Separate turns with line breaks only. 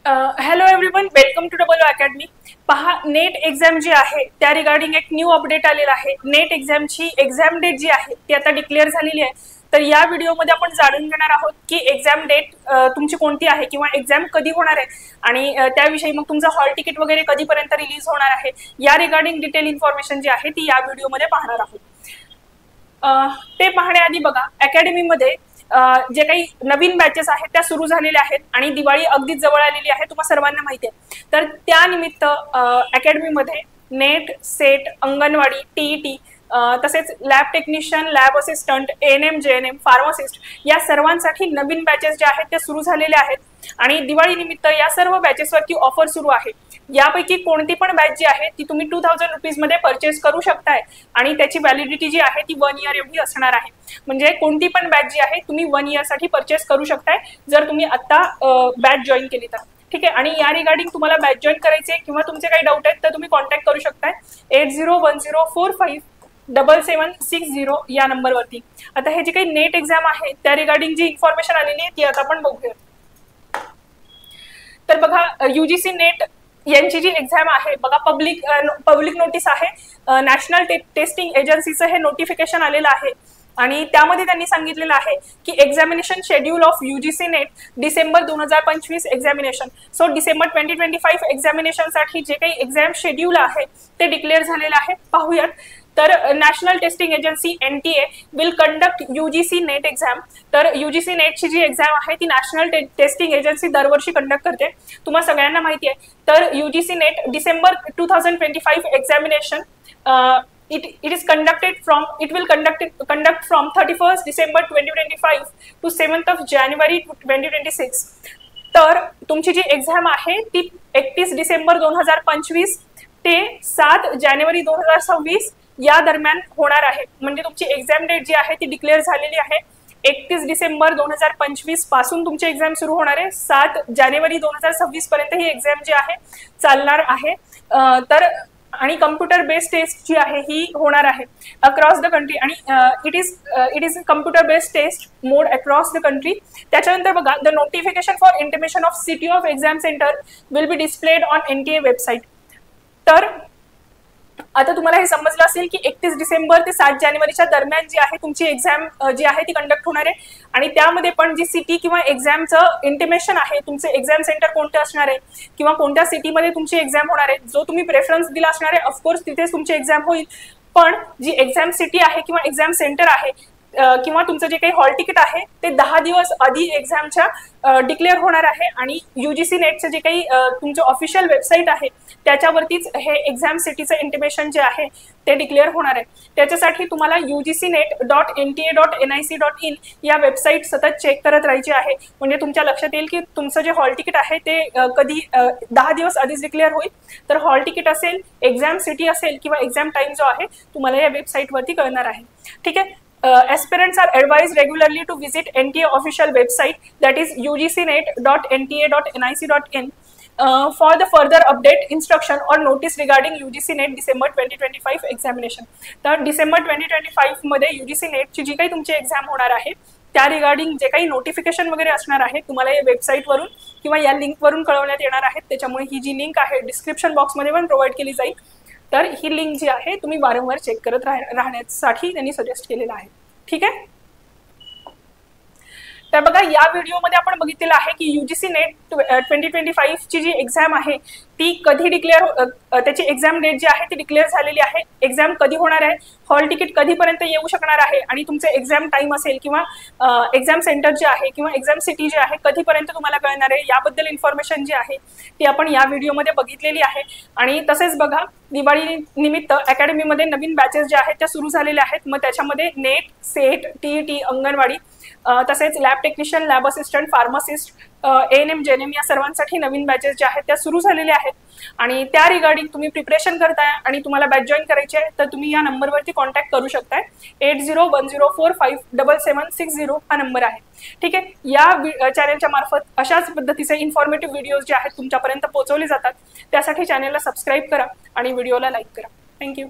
Hello everyone, welcome to double academy. पहा, NET exam जी आहे त्या रिगार्डिंग एक न्यू अपडेट आलेला आहे. नेट एक्झामची एक्झाम डेट जी आहे ती आता डिक्लेअर झालेली आहे. तर या व्हिडिओमध्ये आपण जाणून घेणार आहोत की एक्झाम डेट तुमची कोणती आहे किंवा एक्झाम कधी होणार आहे आणि त्याविषयी मग तुमचं हॉल तिकीट वगैरे कधीपर्यंत रिलीज होणार आहे या रिगार्डिंग डिटेल इन्फॉर्मेशन जी आहे ती या व्हिडिओमध्ये पाहणार आहोत. ते पाहण्याआधी बघा, अकॅडमीमध्ये जे काही नवीन बॅचेस आहेत त्या सुरू झालेल्या आहेत आणि दिवाळी अगदीच जवळ आलेली आहे, तुम्हा सर्वांना माहिती आहे. तर त्यानिमित्त अकॅडमीमध्ये नेट, सेट, अंगणवाडी, टीईटी, तसेच lab technician, lab assistant, ANM, GNM, pharmacist या सर्वांसाठी नवीन बॅचेस जे आहेत ते सुरू झालेले आहेत आणि दिवाळी निमित्त या सर्व बॅचेसवरती ऑफर सुरू आहे. यापैकी कोणती पण बॅच जी आहे ती तुम्ही 2000 रुपीज मध्ये परचेस करू शकताय आणि त्याची व्हॅलिडिटी जी आहे ती 1 इयर एवढी असणार आहे. म्हणजे कोणती पण बॅच जी आहे तुम्ही 1 इयर साठी परचेस करू शकताय जर तुम्ही आता बॅच जॉईन केली तर. ठीक आहे. आणि या रिगार्डिंग तुम्हाला बॅच जॉईन करायचे किंवा तुमचे काही डाऊट आहेत तर तुम्ही कॉन्टॅक्ट करू शकताय 8010457760 या नंबरवरती. आता हे जी काही नेट एक्झाम आहे त्या रिगार्डिंग जी इन्फॉर्मेशन आलेली आहे ती आता आपण बघूया. तर बघा, यूजीसी नेट यांची जी एक्झाम आहे बघा, पब्लिक नोटीस आहे. नॅशनल टेस्टिंग एजन्सीचं हे नोटिफिकेशन आलेलं आहे आणि त्यामध्ये त्यांनी सांगितलेलं आहे की examination schedule of UGC net December 2025 examination. So December 2025 एक्झामिनेशनसाठी जे काही एक्झाम शेड्यूल आहे ते डिक्लेअर झालेलं आहे. पाहूयात. तर national testing agency NTA will conduct UGC net exam. तर यूजीसी नेटची जी एक्झाम आहे ती नॅशनल टेस्टिंग एजन्सी दरवर्षी कंडक्ट करते, तुम्हाला सगळ्यांना माहिती आहे. तर UGC net December 2025 examination it will conduct from 31st December 2025 to 7th of January 2026. तर तुमची जी एक्झाम आहे ती 31 डिसेंबर 2025 ते 7 जानेवारी 2026 या दरम्यान होणार आहे. म्हणजे तुमची एक्झाम डेट जी आहे ती डिक्लेअर झालेली आहे. 31 डिसेंबर 2025 पासून तुमची एक्झाम सुरू होणार आहे. 7 जानेवारी 2026 पर्यंत ही एक्झाम जी आहे चालणार आहे. तर आणि कम्प्युटर बेस्ड टेस्ट जी आहे ही होणार आहे अक्रॉस द कंट्री आणि it is computer based test mode across the country. त्याच्यानंतर बघा, the notification for intimation of city of exam centre will be displayed on NTA website. तर आता तुम्हाला हे समजलं असेल की 31 डिसेंबर ते 7 जानेवारीच्या दरम्यान जी आहे तुमची एक्झाम जी आहे ती कंडक्ट होणार आहे आणि त्यामध्ये पण जी सिटी किंवा एक्झामचं इंटिमेशन आहे, तुमचे एक्झाम सेंटर कोणते असणार आहे किंवा कोणत्या सिटीमध्ये तुमची एक्झाम होणार आहे, जो तुम्ही प्रेफरन्स दिला असणार आहे ऑफकोर्स तिथेच तुमची एक्झाम होईल. पण जी एक्झाम सिटी आहे किंवा एक्झाम सेंटर आहे किंवा तुमचं जे काही हॉल तिकीट आहे ते 10 दिवस आधी एक्झामच्या डिक्लेअर होणार आहे आणि यूजीसी नेटचं जे काही तुमचं ऑफिशियल वेबसाईट आहे त्याच्यावरतीच हे एक्झाम सिटीचं इंटिमेशन जे आहे ते डिक्लेअर होणार आहे. त्याच्यासाठी तुम्हाला UGCNet.NTA.NIC.in या वेबसाईट सतत चेक करत राहायची आहे. म्हणजे तुमच्या लक्षात येईल की तुमचं जे हॉल तिकीट आहे ते कधी 10 दिवस आधीच डिक्लेअर होईल. तर हॉल तिकीट असेल, एक्झाम सिटी असेल किंवा एक्झाम टाइम जो आहे तुम्हाला या वेबसाईटवरती कळणार आहे. ठीक आहे. Aspirants are advised regularly to visit NTA official website, that is UGCNet.NTA.NIC.in for the further update, instruction or notice regarding UGC NET December 2025 examination. तर डिसेंबर 2025 मध्ये UGC NET ची जी काही तुमची एक्झाम होणार आहे त्या रिगार्डिंग जे काही नोटिफिकेशन वगैरे असणार आहे तुम्हाला या वेबसाईटवरून किंवा या लिंकवरून कळवण्यात येणार आहेत. त्याच्यामुळे ही जी लिंक आहे डिस्क्रिप्शन बॉक्समध्ये पण प्रोव्हाइड केली जाईल. तर ही लिंक जी आहे तुम्ही वारंवार चेक करत राहण्यासाठी त्यांनी सजेस्ट केलेलं आहे. ठीक आहे. तर बघा, या व्हिडिओमध्ये आपण बघितलेलं आहे की यूजीसी नेट 2025 ची जी एक्झाम आहे ती कधी डिक्लेअर, त्याची एक्झाम डेट जी आहे ती डिक्लेअर झालेली आहे. एक्झाम कधी होणार आहे, हॉल तिकीट कधीपर्यंत येऊ शकणार आहे आणि तुमचे एक्झाम टाइम असेल किंवा एक्झाम सेंटर जे आहे किंवा एक्झाम सिटी जे आहे कधीपर्यंत तुम्हाला कळणार आहे याबद्दल इन्फॉर्मेशन जी आहे ती आपण या व्हिडिओमध्ये बघितलेली आहे. आणि तसेच बघा, दिवाळी निमित्त अकॅडमीमध्ये नवीन बॅचेस ज्या आहेत त्या सुरू झालेल्या आहेत. मग त्याच्यामध्ये नेट, सेट, टीईटी, अंगणवाडी, तसेच lab technician, lab assistant, pharmacist, ANM, GNM या सर्वांसाठी नवीन बॅचेस ज्या आहेत त्या सुरू झालेल्या आहेत आणि त्या रिगार्डिंग तुम्ही प्रिपरेशन करताय आणि तुम्हाला बॅच जॉईन करायची आहे तर तुम्ही या नंबरवरती कॉन्टॅक्ट करू शकताय. 8010457760 हा नंबर आहे. ठीक आहे. या चॅनलच्या मार्फत अशाच पद्धतीचे इन्फॉर्मेटिव्ह व्हिडिओज जे आहेत तुमच्यापर्यंत पोहोचवले जातात. त्यासाठी चॅनलला सबस्क्राईब करा आणि व्हिडिओला लाईक करा. थँक्यू.